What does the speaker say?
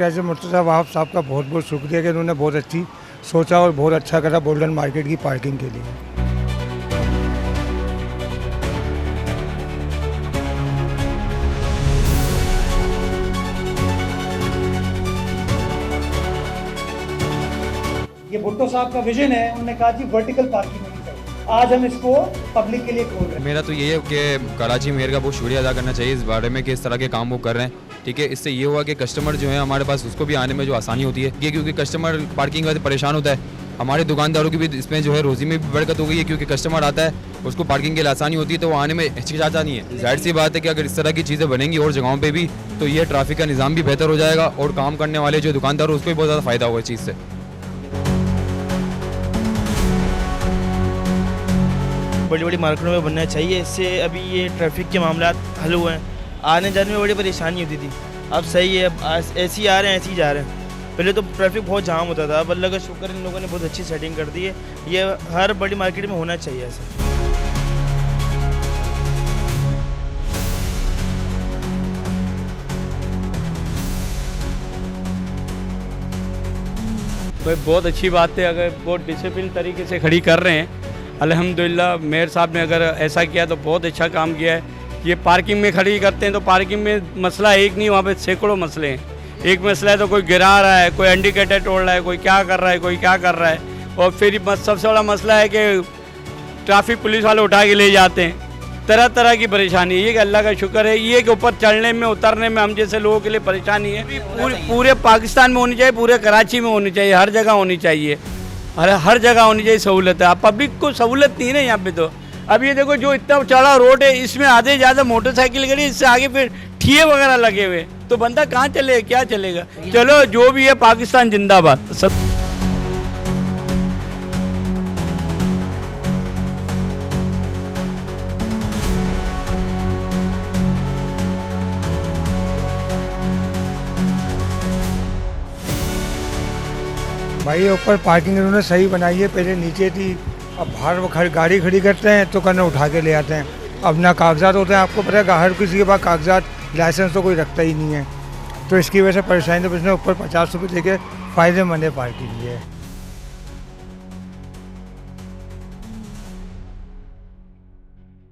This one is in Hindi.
एंटरप्राइजेज मुर्तज़ा वहाब साहब का बहुत बहुत शुक्रिया कि उन्होंने बहुत अच्छी सोचा और बहुत अच्छा करा गोल्डन मार्केट की पार्किंग के लिए। ये भुट्टो साहब का विजन है, उन्होंने कहा जी वर्टिकल पार्किंग होनी चाहिए। आज हम इसको पब्लिक के लिए खोल रहे हैं। मेरा तो यही है कि कराची मेयर का बहुत शुक्रिया अदा करना चाहिए इस बारे में कि इस तरह के काम वो कर रहे हैं। ठीक है, इससे ये हुआ कि कस्टमर जो है हमारे पास उसको भी आने में जो आसानी होती है, ये क्योंकि कस्टमर पार्किंग वजह से परेशान होता है। हमारे दुकानदारों की भी इसमें जो है रोज़ी में भी बरकत हो गई है, क्योंकि कस्टमर आता है उसको पार्किंग के लिए आसानी होती है, तो वो आने में हिचकिचाता नहीं है। जाहिर सी बात है कि अगर इस तरह की चीज़ें बनेंगी और जगहों पे भी, तो ये ट्रैफिक का निज़ाम भी बेहतर हो जाएगा और काम करने वाले जो दुकानदार हो उसको भी बहुत ज़्यादा फ़ायदा होगा इस चीज़ से। बड़ी बड़ी मार्केटों में बनना चाहिए, इससे अभी ये ट्रैफिक के मामला हल हुए हैं। आने जाने में बड़ी परेशानी होती थी, अब सही है, अब ऐसे ही आ रहे हैं ऐसे ही जा रहे हैं। पहले तो ट्रैफिक बहुत जाम होता था, अब अल्लाह का शुक्र इन लोगों ने बहुत अच्छी सेटिंग कर दी है। ये हर बड़ी मार्केट में होना चाहिए ऐसा। भाई बहुत अच्छी बात है, अगर बहुत डिसिप्लिन तरीके से खड़ी कर रहे हैं। अल्हम्दुलिल्लाह मेयर साहब ने अगर ऐसा किया तो बहुत अच्छा काम किया है। ये पार्किंग में खड़ी करते हैं तो पार्किंग में मसला एक नहीं, वहाँ पे सैकड़ों मसले हैं। एक मसला है तो कोई गिरा रहा है, कोई इंडिकेटर तोड़ रहा है, कोई क्या कर रहा है, कोई क्या कर रहा है। और फिर सबसे बड़ा मसला है कि ट्रैफिक पुलिस वाले उठा के ले जाते हैं। तरह तरह की परेशानी है। ये कि अल्लाह का शुक्र है, ये कि ऊपर चढ़ने में उतरने में हम जैसे लोगों के लिए परेशानी है। पूरे पाकिस्तान में होनी चाहिए, पूरे कराची में होनी चाहिए, हर जगह होनी चाहिए, हर जगह होनी चाहिए सहूलत है। अब पब्लिक को सहूलत नहीं है ना यहाँ पे। तो अब ये देखो जो इतना चौड़ा रोड है, इसमें आधे ज़्यादा मोटरसाइकिल खड़ी, इससे आगे फिर ठिये वगैरह लगे हुए, तो बंदा कहाँ चलेगा, क्या चलेगा। चलो जो भी है, पाकिस्तान जिंदाबाद। सब भाई ऊपर पार्किंग इन्होंने सही बनाई है, पहले नीचे थी, अब बाहर वो गाड़ी खड़ी करते हैं तो कन्ने उठा के ले आते हैं। अब ना कागजात होते हैं, आपको पता है हर किसी के पास कागजात लाइसेंस तो कोई रखता ही नहीं है, तो इसकी वजह से परेशानी। तो इसने ऊपर 50 रुपये देके फ़ायदेमंद है पार्किंग लिए।